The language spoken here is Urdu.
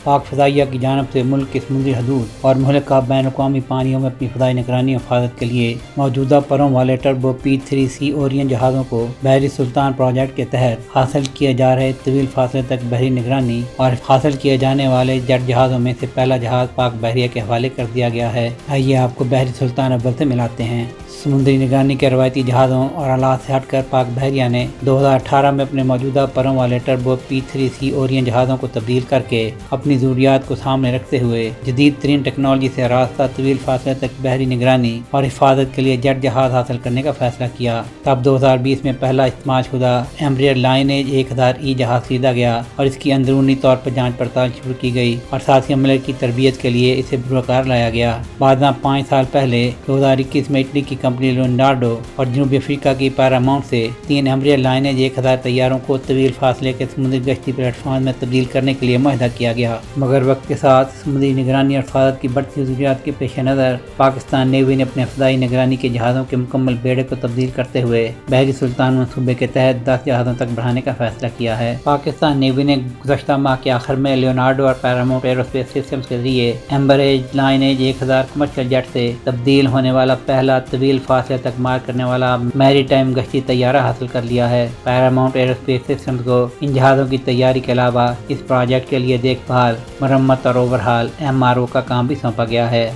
پاک فضائیہ کی جانب سے ملک کی سمندری حدود اور مہلکہ بین الاقوامی پانیوں میں اپنی فضائی نگرانی اور حفاظت کے لیے موجودہ پروں والے ٹربو P-3C اورین جہازوں کو بحری سلطان پروجیکٹ کے تحت حاصل کیے جا رہے طویل فاصلے تک بحری نگرانی اور حاصل کیے جانے والے جیٹ جہازوں میں سے پہلا جہاز پاک بحریہ کے حوالے کر دیا گیا ہے۔ آئیے آپ کو بحری سلطان اول سے ملاتے ہیں۔ سمندری نگرانی کے روایتی جہازوں اور آلات سے ہٹ کر پاک بحریہ نے 2018 میں اپنے موجودہ پروں والے ٹربو P-3C اورین جہازوں کو تبدیل کر کے اپنی ضروریات کو سامنے رکھتے ہوئے جدید ترین ٹیکنالوجی سے راستہ طویل فاصلے تک بحری نگرانی اور حفاظت کے لیے جیٹ جہاز حاصل کرنے کا فیصلہ کیا۔ تب 2020 میں پہلا استعمال شدہ ایمبریئر لائنیج 1000E جہاز خریدا گیا اور اس کی اندرونی طور پر جانچ پڑتال شروع کی گئی اور ساتھی عملے کی تربیت کے لیے اسے بروکار لایا گیا۔ بعد میں 5 سال پہلے 2021 میں اٹلی کی کمپنی لیونارڈو اور جنوبی افریقہ کی پیراماؤنٹ سے 3 ایمبریئر لائنیج 1000 طیاروں کو طویل فاصلے کے سمندری گشتی پلیٹ فارم میں تبدیل کرنے کے لیے معاہدہ کیا گیا، مگر وقت کے ساتھ سمندری نگرانی اور حفاظت کی بڑھتی ضروریات کے پیش نظر پاکستان نیوی نے اپنے فضائی نگرانی کے جہازوں کے مکمل بیڑے کو تبدیل کرتے ہوئے بحری سلطان منصوبے کے تحت 10 جہازوں تک بڑھانے کا فیصلہ کیا ہے۔ پاکستان نیوی نے گزشتہ ماہ کے آخر میں لیونارڈو اور پیراماؤنٹ ایروسپیس سسٹمز کے ذریعے ایمبریج لائنیج 1000 کمرشل جیٹ سے تبدیل ہونے والا پہلا طویل فاصلے تک مار کرنے والا میری ٹائم گشتی طیارہ حاصل کر لیا ہے۔ پیراماؤنٹ ایروسپیس سسٹمز کو ان جہازوں کی تیاری کے علاوہ اس پروجیکٹ کے لیے دیکھ بھال، مرمت اور اوورہال MRO کا کام بھی سونپا گیا ہے۔